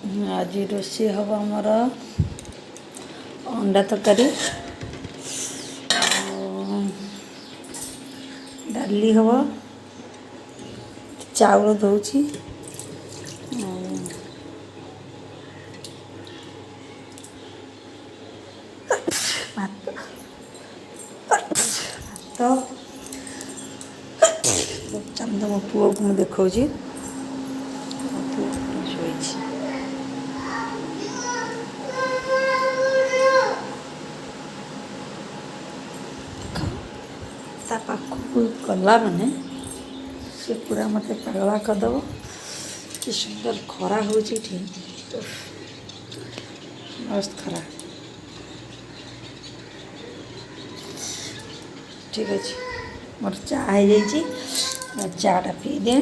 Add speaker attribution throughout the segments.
Speaker 1: आज रोषे हम आमर अंडा तरकारी डाली हम चाउल दौची तो चंद मो पुओ को मुझे देखा पाखक गला माने से पूरा मत पगला करदेव कि सुंदर खरा हो मस्त खरा ठीक अच्छे मोर चा हो चाटा पी दे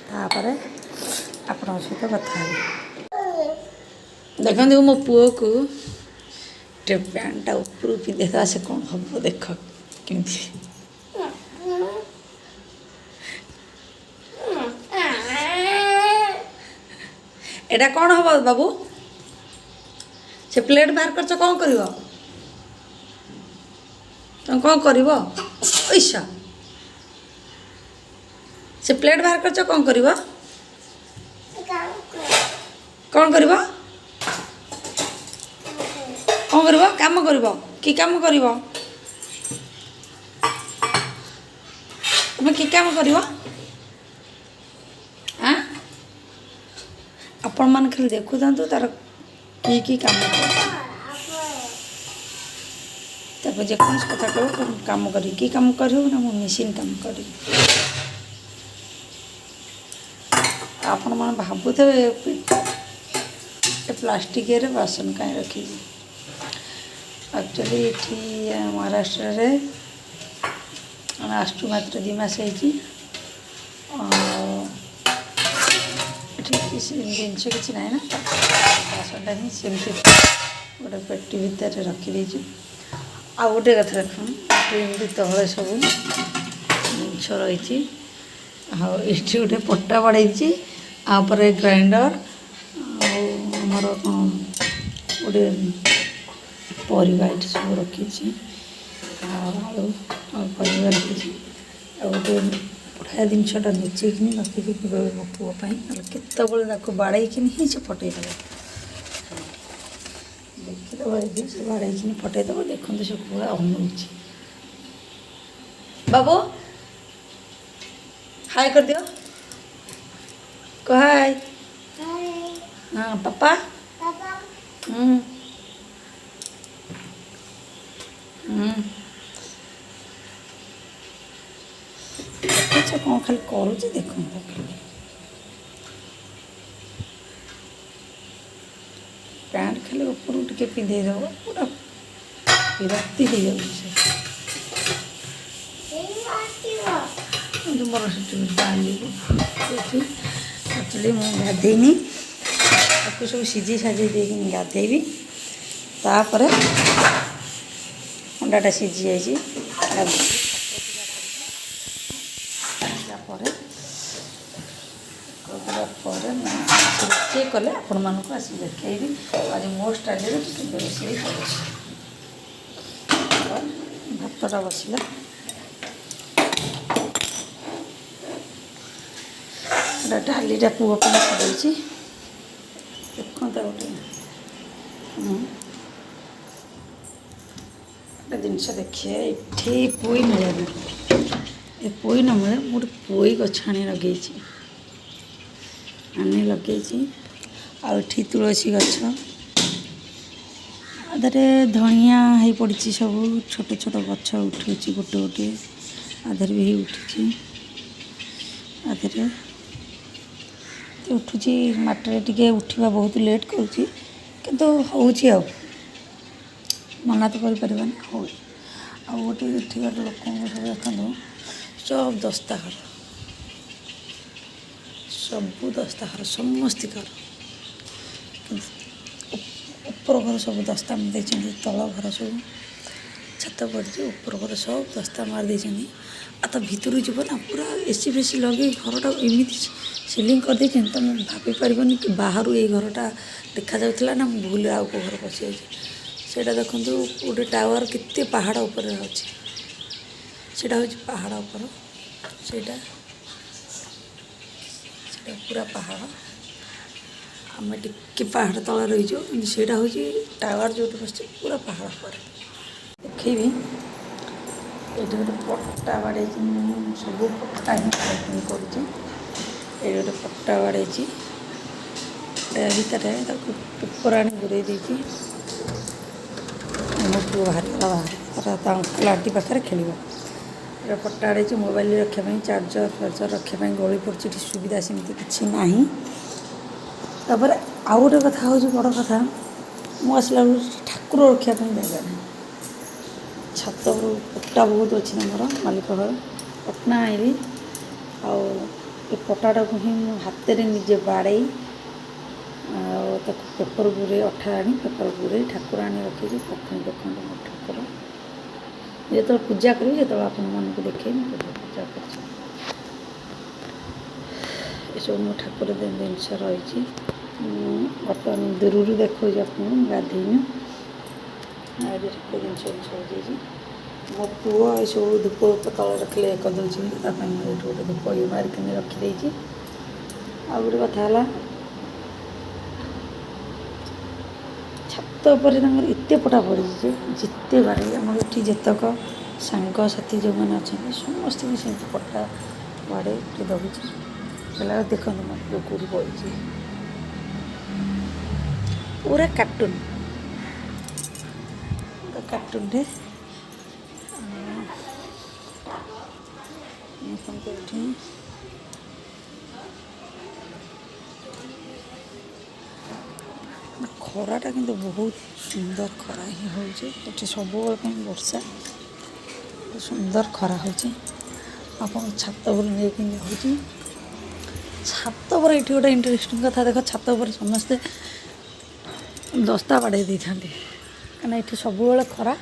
Speaker 1: तापर आपण सहित कथा देखते मो पुओ को पैंटा ऊपर पिंधे से कौन हम देख केमती एटा कौन हम बाबू से प्लेट बाहर कर कौन कर तुम कौन कर से प्लेट बाहर कर कौन कर कौन कर कौन कर काम कर कि काम कर तुम कि काम कर आपण मान खाली देखु था तार कि काम कर जेकोस कथा कह काम कर कि काम कर ना मो मेसीन काम कर आपण मन भावुथे प्लास्टिक रे बासन कहीं रखी एक्चुअली ये महाराष्ट्र रे आसचु मात्र 2 मास जिनस किसी ना ना बासनटा ही सेमती गोटे पेटी भितर रखी आ गोटे कथा देखते तले सब जिनस रही ये गोटे पट्टा बढ़ाई आपर ग्राइंडर आमर गोटे परिवा ये सब रखी आलू परिवा रखी गोटे बढ़िया जिनटा लुचेकि रखिकी मो पुओपाई केत बाड़े ही से फटेदेव देखीदेव से बाड़े फटेदेव देखते से पूरा अमुची बाबू हाय कर दियो कह हाय हाँ पापा अच्छा कौन खाली करुचे देख पैंट खाली ऊपर टे पिंधेदेव पूरा विरक्ति हो जाए मोर डाली एक्चुअली मुझे गाधेनी आपको सब सीझी साझी दे गाधेबी तापर अंडाटा सीझी जाइए रोषे कले आपण मानक आस देखी आज मो स्टाइल रोषे भातटा बसला डालीटा पुओ पड़ी देखते गोटे जिनस देखिए ये पोई मिले ये पोई न मिले गोटे पोई गछ आनी लगे आनी लगे आठी तुलसी गछ आधे धनिया हो पड़ी सब छोट छोट गछ उठू गोटे गोटे आधे भी उठी आधे उठू मटर टे उठा बहुत लेट करुँची किंतु हो मना तो कर हो गोटे उठिकार लोक सब देखो सब दस्ता घर सबू दस्ता घर समस्त घर ऊपर घर सब दस्ता मार दे तल घर सब छत पड़ी ऊपर घर सब दस्ता मार दे आ तो भितर जीव ना पूरा एसी फेसी लगे घरटा एमती ସିଲିଂ କରିଦେଇଛନ୍ତି ତୁମେ ଭାବିପାରିବନି କି ବାହାରୁ ଏଇ ଘରଟା ଦେଖାଯାଉଥିଲା ନା ମୁଁ ଭୁଲରେ ଆଉ କେଉଁ ଘର ପଶିଯାଇଛି। ସେଇଟା ଦେଖନ୍ତୁ ଗୋଟେ ଟାୱାର କେତେ ପାହାଡ଼ ଉପରେ ଅଛି। ସେଇଟା ହେଉଛି ପାହାଡ଼ ଉପର, ସେଇଟା ପୁରା ପାହାଡ଼। ଆମେ ଟିକେ ପାହାଡ଼ ତଳେ ରହିଛୁ, କିନ୍ତୁ ସେଇଟା ହେଉଛି ଟାୱାର ଯେଉଁଠି ବସିଛି ପୁରା ପାହାଡ଼ ଉପରେ। ଦେଖେଇବି, ଏଇଠି ଗୋଟେ ପଟା ବାଡ଼େଇଛି। ମୁଁ ସବୁ ପଟା ହିଁ ପ୍ୟାକିଂ କରୁଛି। ଏଇଠି ଗୋଟେ ପଟା ବାଡ଼େଇଛି, ତା ଭିତରେ ତାକୁ ପେପର ଆଣି ଗୁରେଇ ଦେଇଛି। ମୋ ପୁଅ ବାହାରିଗଲା ବାହାରେ, ତା ଅଙ୍କଲ ଆଣ୍ଟି ପାଖରେ ଖେଳିବ। ଏଇଟା ପଟା ବାଡ଼େଇଛି ମୋବାଇଲ ରଖିବା ପାଇଁ, ଚାର୍ଜର ଫାର୍ଜର ରଖିବା ପାଇଁ ଗଳି ପଡ଼ିଛି। ଏଠି ସୁବିଧା ସେମିତି କିଛି ନାହିଁ। ତାପରେ ଆଉ ଗୋଟେ କଥା ହେଉଛି ବଡ଼ କଥା, ମୁଁ ଆସିଲା ବେଳକୁ ଠାକୁର ରଖିବା ପାଇଁ ଜାଗା ନାହିଁ। ଛାତ ପଟା ବହୁତ ଅଛି ଆମର ମାଲିକ ଘର, ପଟନା ଆଇଲି। ଆଉ ଏ ପଟାଟାକୁ ହିଁ ମୁଁ ହାତରେ ନିଜେ ବାଡ଼େଇ ଆଉ ତାକୁ ପେପର ଗୁରେଇ, ଅଠା ଆଣି ପେପର ଗୁରେଇ ଠାକୁର ଆଣି ରଖିଛି। ଦେଖନ୍ତୁ ମୋ ଠାକୁର ଯେତେବେଳେ ପୂଜା କରିବି, ଯେତେବେଳେ ଆପଣମାନଙ୍କୁ ଦେଖେଇବି ମୁଁ ପୂଜା କରୁଛି। ଏସବୁ ମୋ ଠାକୁର ଜିନିଷ ରହିଛି। ବର୍ତ୍ତମାନ ଦୂରରୁ ଦେଖାଉଛି ଆପଣଙ୍କୁ, ମୁଁ ଗାଧେଇନି। ଆଉ ଏଠି ଠାକୁର ଜିନିଷ ସଜାଇଛି। ମୋ ପୁଅ ଏସବୁ ଧୂପ ତଳେ ରଖିଲେ କରିଦେଉଛି, ତା ପାଇଁ ମୁଁ ଏଇଠୁ ଗୋଟେ ଧୂପ ଇଏ ମାରିକିନି ରଖିଦେଇଛି। ଆଉ ଗୋଟେ କଥା ହେଲା, ଛାତ ଉପରେ ତାଙ୍କର ଏତେ ପଟା ପଡ଼ିଛି ଯେ ଯେତେ ବାଡ଼େଇ, ଆମର ଏଠି ଯେତେକ ସାଙ୍ଗସାଥି ଯେଉଁମାନେ ଅଛନ୍ତି ସମସ୍ତଙ୍କୁ ସେମିତି ପଟା ବାଡ଼େଇକି ଦେଉଛି। ହେଲା ଦେଖନ୍ତୁ ମୋ ପୁଅ କେଉଁଠି ପଡ଼ିଛି, ପୁରା କାର୍ଟୁନ୍ କାର୍ଟୁନ୍ରେ। ଏଠି ଖରାଟା କିନ୍ତୁ ବହୁତ ସୁନ୍ଦର ଖରା ହିଁ ହେଉଛି। ଏଠି ସବୁବେଳେ ପାଇଁ ବର୍ଷା, ସୁନ୍ଦର ଖରା ହେଉଛି। ଆପଣ ଛାତ ଉପରେ ନେଇକି ଯାଉଛି। ଛାତ ଉପରେ ଏଠି ଗୋଟେ ଇଣ୍ଟରେଷ୍ଟିଂ କଥା ଦେଖ, ଛାତ ଉପରେ ସମସ୍ତେ ଦସ୍ତା ବାଡ଼େଇ ଦେଇଥାନ୍ତି, କାହିଁକିନା ଏଠି ସବୁବେଳେ ଖରା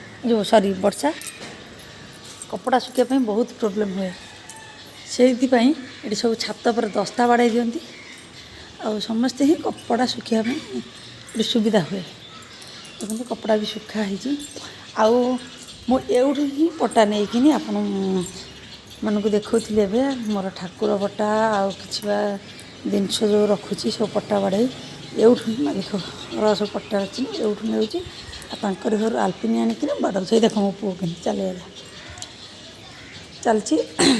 Speaker 1: ବର୍ଷା, କପଡ଼ା ଶୁଖିବା ପାଇଁ ବହୁତ ପ୍ରୋବ୍ଲେମ୍ ହୁଏ। ସେଇଥିପାଇଁ ଏଠି ସବୁ ଛାତ ଉପରେ ଦସ୍ତା ବାଡ଼େଇ ଦିଅନ୍ତି। ଆଉ ସମସ୍ତେ ହିଁ କପଡ଼ା ଶୁଖିବା ପାଇଁ ଏଠି ସୁବିଧା ହୁଏ। ଦେଖନ୍ତୁ କପଡ଼ା ବି ଶୁଖା ହେଇଛି। ଆଉ ମୁଁ ଏଇଠୁ ହିଁ ପଟା ନେଇକିନି ଆପଣମାନଙ୍କୁ ଦେଖାଉଥିଲି ଏବେ ମୋର ଠାକୁର ପଟା ଆଉ କିଛି ବା ଜିନିଷ ଯେଉଁ ରଖୁଛି ସବୁ ପଟା ବାଡ଼େଇ ଏଇଠୁ ହିଁ ମାଲିକ ଘର ସବୁ ପଟା ଅଛି, ଏଇଠୁ ନେଉଛି। ଆଉ ତାଙ୍କରି ଘରୁ ଆଲପିନି ଆଣିକିନି ବାଡ଼ଉଛି। ଦେଖ ମୋ ପୁଅ କେମିତି ଚାଲିଗଲା, ଚାଲିଛି।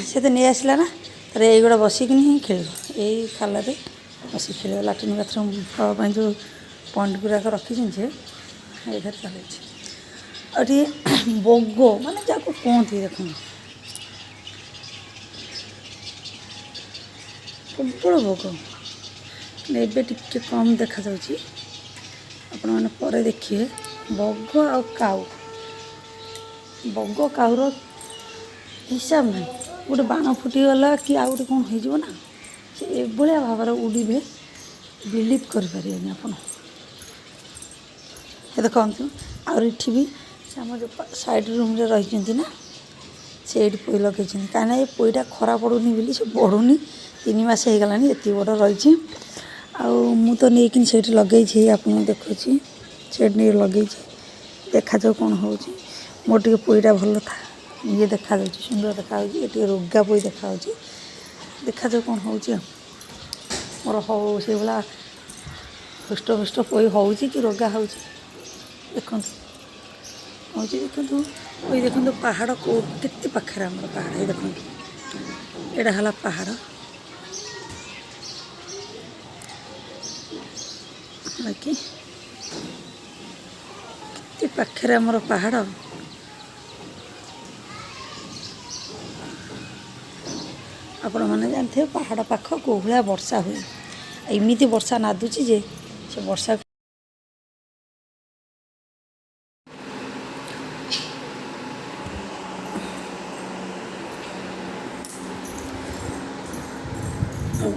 Speaker 1: ସେ ତ ନେଇ ଆସିଲା ନା, ତାର ଏଇଗୁଡ଼ା ବସିକିନି ହିଁ ଖେଳିବ। ଏଇ ଖାଲରେ ବସିକି ଖେଳିବ। ଲାଟ୍ରିନ୍ ବାଥରୁମ୍ ହେବା ପାଇଁ ଯେଉଁ ପଏଣ୍ଟ ଗୁଡ଼ାକ ରଖିଛନ୍ତି ଯେ ଏଇଥିରେ ଚାଲିଛି। ଆଉ ଏଠି ବଗ ମାନେ ଯାହାକୁ କୁହନ୍ତି, ଦେଖନ୍ତୁ ପ୍ରବଳ ବଗ। ଏବେ ଟିକେ କମ୍ ଦେଖାଯାଉଛି, ଆପଣମାନେ ପରେ ଦେଖିବେ। ବଗ ଆଉ କାଉ, ବଗ କାଉର ହିସାବ ନାହିଁ। ଗୋଟେ ବାଣ ଫୁଟିଗଲା କି ଆଉ ଗୋଟେ କ'ଣ ହେଇଯିବ ନା, ସେ ଏଭଳିଆ ଭାବରେ ଉଡ଼ିବେ, ବିଲିଭ୍ କରିପାରିବେନି ଆପଣ। ଦେଖନ୍ତୁ ଆଉ ଏଠି ବି ସେ ଆମ ଯେଉଁ ସାଇଡ଼ ରୁମ୍ରେ ରହିଛନ୍ତି ନା, ସେ ଏଇଠି ପୋଇ ଲଗେଇଛନ୍ତି। କାହିଁକିନା ଏ ପୋଇଟା ଖରା ପଡ଼ୁନି ବୋଲି ସେ ବଢ଼ୁନି। 3 ମାସ ହେଇଗଲାଣି, ଏତିକି ବଡ଼ ରହିଛି। ଆଉ ମୁଁ ତ ନେଇକିନି ସେଇଠି ଲଗେଇଛି, ଆପଣଙ୍କୁ ଦେଖୁଛି ସେଇଠି ନେଇ ଲଗେଇଛି। ଦେଖାଯାଉ କ'ଣ ହେଉଛି। ମୋର ଟିକେ ପୋଇଟା ଭଲ ଇଏ ଦେଖାଯାଉଛି, ସୁନ୍ଦର ଦେଖାଯାଉଛି। ଏ ଟିକେ ରୋଗା ପୋଇ ଦେଖାଯାଉଛି। ଦେଖାଯାଉ କ'ଣ ହେଉଛି। ଆଉ ମୋର ସେଇଭଳିଆ ହୃଷ୍ଟପୃଷ୍ଟ ପୋଇ ହେଉଛି କି ରୋଗା ହେଉଛି, ଦେଖନ୍ତୁ ହେଉଛି। ଦେଖନ୍ତୁ ପୋଇ, ଦେଖନ୍ତୁ ପାହାଡ଼ କେତେ ପାଖରେ ଆମର ପାହାଡ଼। ଏଇ ଦେଖନ୍ତୁ ଏଇଟା ହେଲା ପାହାଡ଼, ବାକି କେତେ ପାଖରେ ଆମର ପାହାଡ଼। ଆପଣମାନେ ଜାଣିଥିବେ ପାହାଡ଼ ପାଖ କେଉଁ ଭଳିଆ ବର୍ଷା ହୁଏ। ଏମିତି ବର୍ଷା ନାଦୁଛି ଯେ ସେ ବର୍ଷା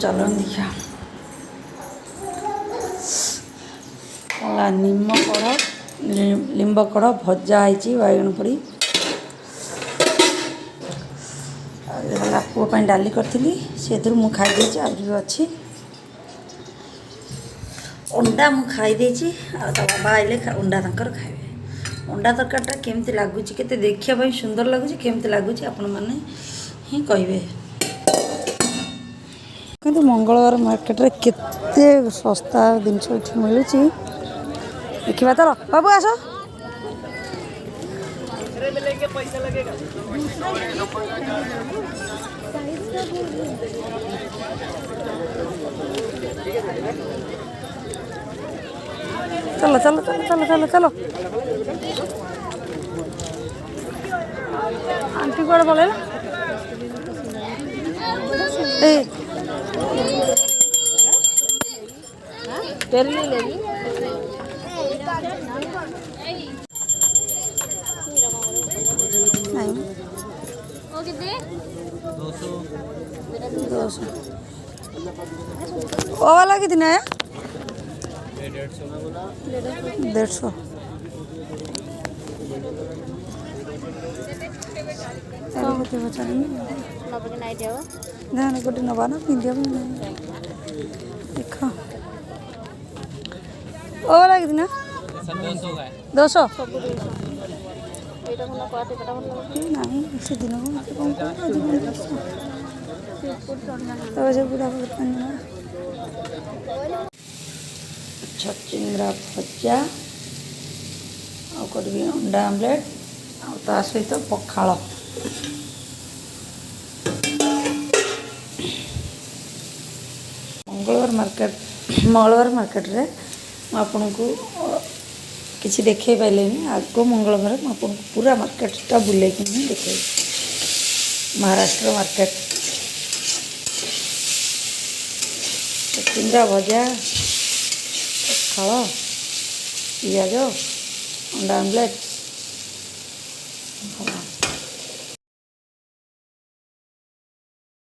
Speaker 1: ଚାଲନ୍ତୁ ଦେଖିବା। ଲିମ୍ବ କଢ଼ ଭଜା ହେଇଛି, ବାଇଗଣ ପଡ଼ି। ଆଉ ହେଲା पुओ पाई डाली करथिली से मु खाई देछि आज भी अच्छी अंडा मु खाई देछि आ ता बाबा आइले अंडा तंकर खाइबे अंडा तरकारीटा केमती लगुच केते देखिया भाई सुंदर लगुच केमती लगुच आपण माने ही कहबे किंतु मंगलवार मार्केट रे केते सस्ता जिनस एठी मिलुची देखिबा तो बाबू आसो पैसा लगेगा चलो चलो चलो चलो चलो चलो आंटी कौन बोले ओ वाला कितना है 150 ध्यान गोटे नवा ना पिंधिया देख ओ वाला कितना 200 नहीं से दिन छचिंद्रा भजा आर अंडा आमलेट आ सहित पखाल मंगलवार मार्केट रे आपन को किसी देखे पाइले आग मंगलवार आपको पूरा मार्केटा बुले देखे महाराष्ट्र मार्केट छचिंद्रा भजा पखाल पियाज अंडा आमलेट